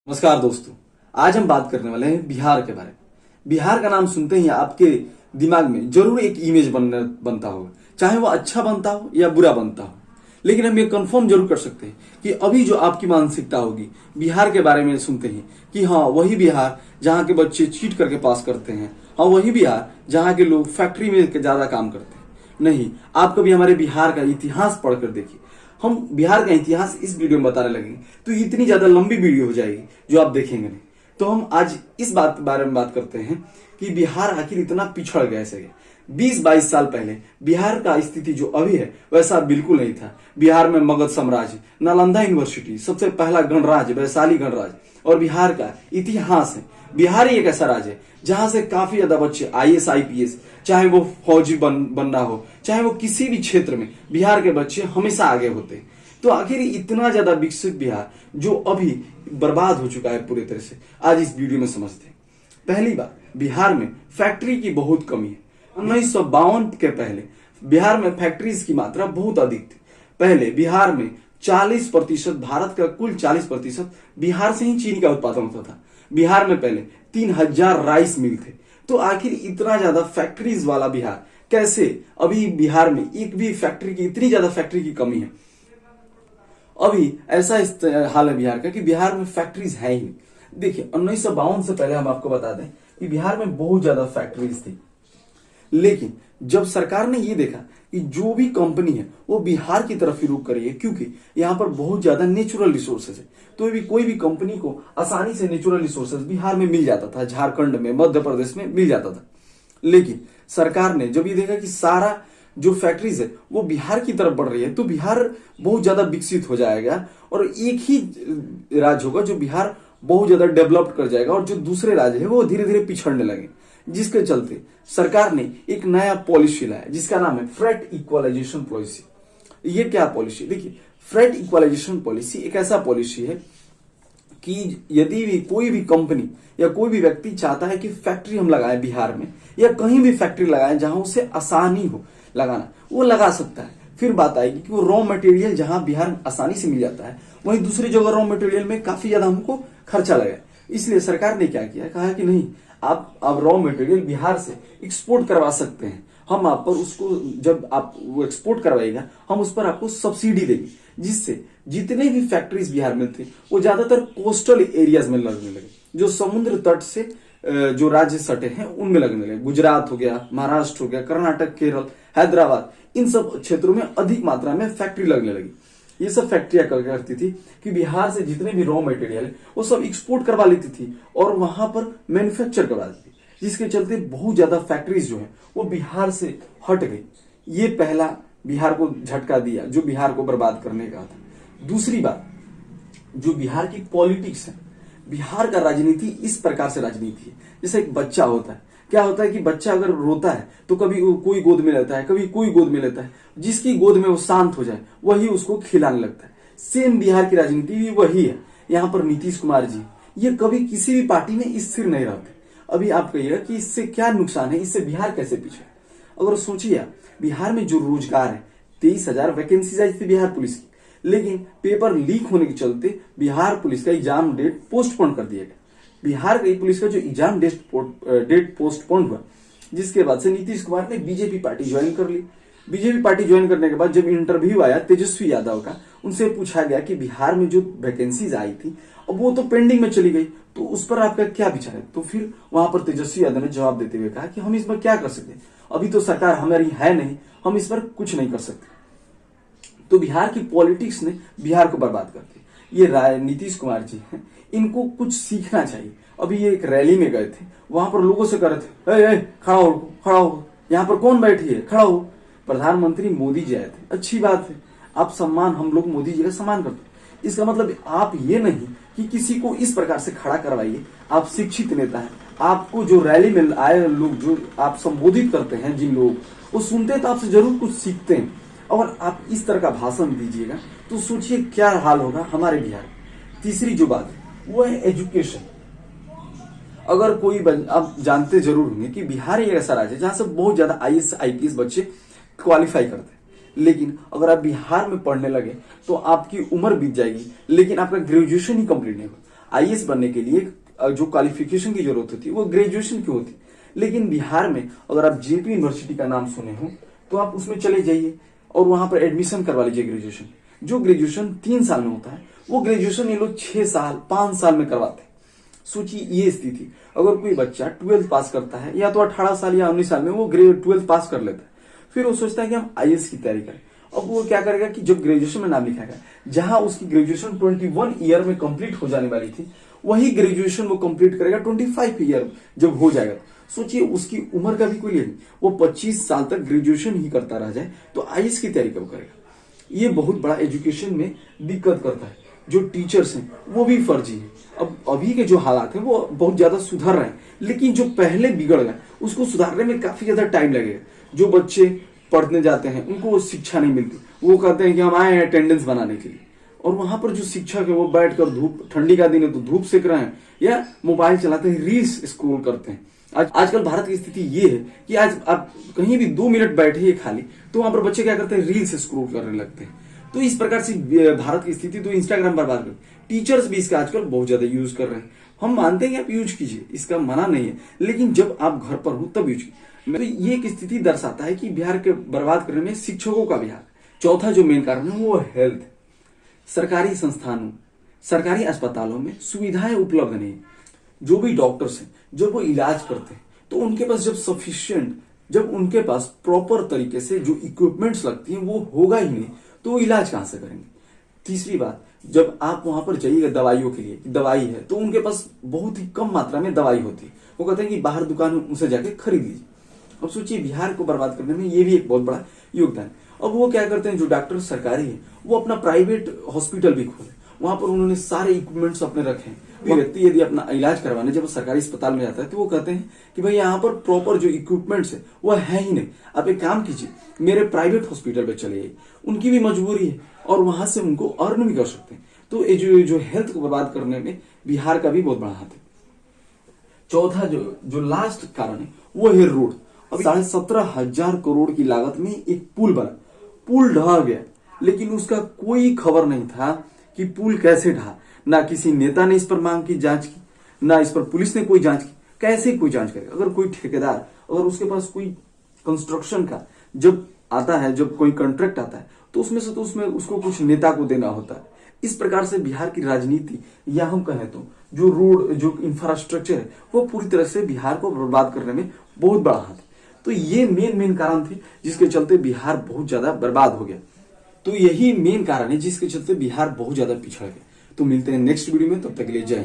नमस्कार दोस्तों। आज हम बात करने वाले हैं बिहार के बारे में। बिहार का नाम सुनते ही आपके दिमाग में जरूर एक इमेज बनता होगा, चाहे वो अच्छा बनता हो या बुरा बनता हो। लेकिन हम ये कंफर्म जरूर कर सकते हैं कि अभी जो आपकी मानसिकता होगी बिहार के बारे में सुनते ही कि हाँ वही बिहार जहाँ के बच्चे चीट करके पास करते हैं, हाँ वही बिहार जहाँ के लोग फैक्ट्री में ज्यादा काम करते हैं। नहीं, आप कभी हमारे बिहार का इतिहास पढ़कर देखिए। हम बिहार का इतिहास इस वीडियो में बताने लगेंगे तो इतनी ज्यादा लंबी वीडियो हो जाएगी जो आप देखेंगे नहीं। तो हम आज इस बात के बारे में बात करते हैं कि बिहार आखिर इतना पिछड़ गया ऐसे 20-22 साल पहले बिहार का स्थिति जो अभी है वैसा बिल्कुल नहीं था। बिहार में मगध साम्राज्य, नालंदा यूनिवर्सिटी, सबसे पहला गणराज्य वैशाली गणराज्य और बिहार का इतिहास है। बिहार ही एक ऐसा राज्य है जहां से काफी ज्यादा बच्चे आईएएस आईपीएस, चाहे वो फौजी बनना हो, चाहे वो किसी भी क्षेत्र में, बिहार के बच्चे हमेशा आगे होते हैं। तो आखिर इतना ज्यादा विकसित बिहार जो अभी बर्बाद हो चुका है पूरी तरह से, आज इस वीडियो में समझते हैं। पहली बात, बिहार में फैक्ट्री की बहुत कमी है। 1952 के पहले बिहार में फैक्ट्रीज की मात्रा बहुत अधिक थी। पहले बिहार में 40%, भारत का कुल 40% बिहार से ही चीनी का उत्पादन होता था। बिहार में पहले 3000 राइस मिल थे। तो आखिर इतना ज्यादा फैक्ट्रीज वाला बिहार कैसे अभी बिहार में एक भी फैक्ट्री की, इतनी ज्यादा फैक्ट्री की कमी है। अभी ऐसा हाल है बिहार का कि बिहार में फैक्ट्रीज है ही नहीं। देखिए 1952 से पहले हम आपको बता दें कि बिहार में बहुत ज्यादा फैक्ट्रीज थी। लेकिन जब सरकार ने ये देखा कि जो भी कंपनी है वो बिहार की तरफ ही रुख करी है, क्योंकि यहाँ पर बहुत ज्यादा नेचुरल रिसोर्सेज है, तो भी कोई भी कंपनी को आसानी से नेचुरल रिसोर्सेज बिहार में मिल जाता था, झारखंड में, मध्य प्रदेश में मिल जाता था। लेकिन सरकार ने जब ये देखा कि सारा जो फैक्ट्रीज है वो बिहार की तरफ बढ़ रही है, तो बिहार बहुत ज्यादा विकसित हो जाएगा और एक ही राज्य होगा जो बिहार बहुत ज्यादा डेवलप्ड कर जाएगा और जो दूसरे राज्य है वो धीरे धीरे पिछड़ने लगे। जिसके चलते सरकार ने एक नया पॉलिसी लाया जिसका नाम है फ्रेट इक्वलाइजेशन पॉलिसी। ये क्या पॉलिसी? देखिए, फ्रेट इक्वलाइजेशन पॉलिसी एक ऐसा पॉलिसी है कि यदि भी कोई भी कंपनी या कोई भी व्यक्ति चाहता है कि फैक्ट्री हम लगाएं बिहार में या कहीं भी फैक्ट्री लगाएं जहां उसे आसानी हो लगाना, वो लगा सकता है। फिर बात आएगी कि वो रॉ मटेरियल जहां बिहार में आसानी से मिल जाता है वहीं दूसरी जगह रॉ मटेरियल में काफी ज्यादा हमको खर्चा लगा। इसलिए सरकार ने क्या किया, कहा कि नहीं, आप रॉ मटेरियल बिहार से एक्सपोर्ट करवा सकते हैं। हम आप पर उसको, जब आप वो एक्सपोर्ट करवाएगा हम उस पर आपको सब्सिडी देंगे, जिससे जितने भी फैक्ट्रीज बिहार में थे वो ज्यादातर कोस्टल एरियाज में लगने लगे, जो समुद्र तट से जो राज्य सटे हैं उनमें लगने लगे। गुजरात हो गया, महाराष्ट्र हो गया, कर्नाटक, केरल, हैदराबाद, इन सब क्षेत्रों में अधिक मात्रा में फैक्ट्री लगने लगी। ये सब फैक्ट्रियां क्या करती थी कि बिहार से जितने भी रॉ मटेरियल है वो सब एक्सपोर्ट करवा लेती थी और वहां पर मैन्युफैक्चर करवा देती थी, जिसके चलते बहुत ज्यादा फैक्ट्रीज जो है वो बिहार से हट गई। ये पहला बिहार को झटका दिया जो बिहार को बर्बाद करने का था। दूसरी बात, जो बिहार की पॉलिटिक्स है, बिहार का राजनीति इस प्रकार से राजनीति है जैसे एक बच्चा होता है। क्या होता है कि बच्चा अगर रोता है तो कभी कोई गोद में लेता है, कभी कोई गोद में लेता है, जिसकी गोद में वो शांत हो जाए वही उसको खिलाने लगता है। सेम बिहार की राजनीति भी वही है। यहाँ पर नीतीश कुमार जी ये कभी किसी भी पार्टी में स्थिर नहीं रहते। अभी आप कहिएगा कि इससे क्या नुकसान है, इससे बिहार कैसे पीछे? अगर सोचिए, बिहार में जो रोजगार है, 23,000 वैकेंसीज आई थी बिहार पुलिस की, लेकिन पेपर लीक होने के चलते बिहार पुलिस का एग्जाम डेट पोस्टपोन कर दिया गया। बिहार की पुलिस का जो एग्जाम डेट पोस्टपोन हुआ, जिसके बाद से नीतीश कुमार ने बीजेपी पार्टी ज्वाइन कर ली। बीजेपी पार्टी ज्वाइन करने के बाद जब इंटरव्यू आया तेजस्वी यादव का, उनसे पूछा गया कि बिहार में जो वैकेंसीज आई थी अब वो तो पेंडिंग में चली गई, तो उस पर आपका क्या विचार है? तो फिर वहां पर तेजस्वी यादव ने जवाब देते हुए कहा कि हम इस पर क्या कर सकते हैं, अभी तो सरकार हमारी है नहीं, हम इस पर कुछ नहीं कर सकते। तो बिहार की पॉलिटिक्स ने बिहार को बर्बाद कर दिया। ये राय नीतीश कुमार जी हैं, इनको कुछ सीखना चाहिए। अभी ये एक रैली में गए थे, वहां पर लोगों से कह रहे थे, ए, खड़ा हो, खड़ा हो, यहाँ पर कौन बैठी है, खड़ा हो। प्रधानमंत्री मोदी जी आए थे, अच्छी बात है, आप सम्मान, हम लोग मोदी जी का सम्मान करते हैं। इसका मतलब आप ये नहीं कि किसी को इस प्रकार से खड़ा करवाइए। आप शिक्षित नेता है, आपको जो रैली में आए लोग जो आप संबोधित करते हैं, जिन लोग वो सुनते हैं तो आपसे जरूर कुछ सीखते हैं। और आप इस तरह का भाषण दीजिएगा तो सोचिए क्या हाल होगा हमारे बिहार। तीसरी जो बात है वो है एजुकेशन। अगर कोई आप जानते जरूर होंगे कि बिहार एक ऐसा राज्य है जहां से बहुत ज्यादा आईएएस आईपीएस बच्चे क्वालिफाई करते हैं, लेकिन अगर आप बिहार में पढ़ने लगे तो आपकी उम्र बीत जाएगी लेकिन आपका ग्रेजुएशन ही कंप्लीट नहीं होगा। आईएएस बनने के लिए जो क्वालिफिकेशन की जरूरत होती है वो ग्रेजुएशन की होती है। लेकिन बिहार में अगर आप जेपी यूनिवर्सिटी का नाम सुने हो तो आप उसमें चले जाइए और वहां पर एडमिशन करवा लीजिए ग्रेजुएशन। जो ग्रेजुएशन 3 साल में होता है वो ग्रेजुएशन ये लोग 6 साल 5 साल में करवाते हैं। सोचिए ये स्थिति, अगर कोई बच्चा 12th पास करता है या तो 18 साल या 19 साल में वो 12th पास कर लेता है, फिर वो सोचता है कि हम आईएएस की तैयारी करें। अब वो क्या करेगा कि जब ग्रेजुएशन में नाम लिखाएगा, जहां उसकी ग्रेजुएशन 21 ईयर में कंप्लीट हो जाने वाली थी, वही ग्रेजुएशन वो कंप्लीट करेगा 25 ईयर जब हो जाएगा। सोचिए उसकी उम्र का भी कोई नहीं, वो 25 साल तक ग्रेजुएशन ही करता रह जाए तो आईएएस की तैयारी कब करेगा। ये बहुत बड़ा एजुकेशन में दिक्कत करता है। जो टीचर्स हैं वो भी फर्जी है। अब अभी के जो हालात हैं वो बहुत ज्यादा सुधर रहे हैं, लेकिन जो पहले बिगड़ गए उसको सुधारने में काफी ज्यादा टाइम लगेगा। जो बच्चे पढ़ने जाते हैं उनको वो शिक्षा नहीं मिलती, वो कहते हैं कि हम आए हैं अटेंडेंस बनाने के लिए, और वहां पर जो शिक्षक है वो बैठकर धूप, ठंडी का दिन है तो धूप सेक रहे हैं या मोबाइल चलाते हैं, रील्स स्क्रॉल करते हैं। आजकल भारत की स्थिति ये है कि आज आप कहीं भी 2 मिनट बैठे खाली तो वहां पर बच्चे क्या करते हैं, रील्स स्क्रॉल करने लगते हैं। तो इस प्रकार से भारत की स्थिति तो इंस्टाग्राम बर्बाद कर, टीचर्स भी इसका आजकल बहुत ज्यादा यूज कर रहे हैं। हम मानते हैं कि आप यूज कीजिए, इसका मना नहीं है, लेकिन जब आप घर पर हो तब यूज कीजिए। तो ये एक स्थिति दर्शाता है कि बिहार के बर्बाद करने में शिक्षकों का भी हाथ। चौथा जो मेन कारण है वो हेल्थ। सरकारी संस्थानों, सरकारी अस्पतालों में सुविधाएं उपलब्ध नहीं। जो भी डॉक्टर्स हैं जब वो इलाज करते हैं तो उनके पास जब उनके पास प्रॉपर तरीके से जो इक्विपमेंट्स लगती हैं वो होगा ही नहीं तो वो इलाज कहां से करेंगे। तीसरी बात, जब आप वहां पर जाइएगा दवाइयों के लिए, दवाई है तो उनके पास बहुत ही कम मात्रा में दवाई होती है, वो कहते हैं कि बाहर दुकान में उनसे जाके खरीद लीजिए। अब सोचिए बिहार को बर्बाद करने में ये भी एक बहुत बड़ा योगदान। अब वो क्या करते हैं, जो डॉक्टर सरकारी है वो अपना प्राइवेट हॉस्पिटल भी खोले, वहां पर उन्होंने सारे इक्विपमेंट्स अपने रखे हैं। व्यक्ति यदि अपना इलाज करवाने जब सरकारी अस्पताल में जाता है तो वो कहते हैं कि भाई यहाँ पर प्रॉपर जो इक्विपमेंट्स है वो है ही नहीं, आप एक काम कीजिए मेरे प्राइवेट हॉस्पिटल पे चले जाइए। उनकी भी मजबूरी है और वहां से उनको अर्न भी कर सकते हैं। तो ये जो हेल्थ को बर्बाद करने में बिहार का भी बहुत बड़ा हाथ है। चौथा जो लास्ट कारण है वो है रोड। अब 17,500 करोड़ की लागत में एक पुल बना, पुल ढह गया, लेकिन उसका कोई खबर नहीं था कि पुल कैसे ढहा। ना किसी नेता ने इस पर मांग की जांच की, ना इस पर पुलिस ने कोई जांच की। कैसे कोई जांच करेगा? अगर कोई ठेकेदार, अगर उसके पास कोई कंस्ट्रक्शन का जब आता है, जब कोई कॉन्ट्रैक्ट आता है तो उसमें उसको कुछ नेता को देना होता है। इस प्रकार से बिहार की राजनीति, या हम कहें तो जो रोड, जो इंफ्रास्ट्रक्चर है वो पूरी तरह से बिहार को बर्बाद करने में बहुत बड़ा हाथ है। तो ये मेन कारण थे जिसके चलते बिहार बहुत ज्यादा बर्बाद हो गया। तो यही मेन कारण है जिसके चलते बिहार बहुत ज्यादा पिछड़ गया। तो मिलते हैं नेक्स्ट वीडियो में, तब तक के लिए जय हिंद।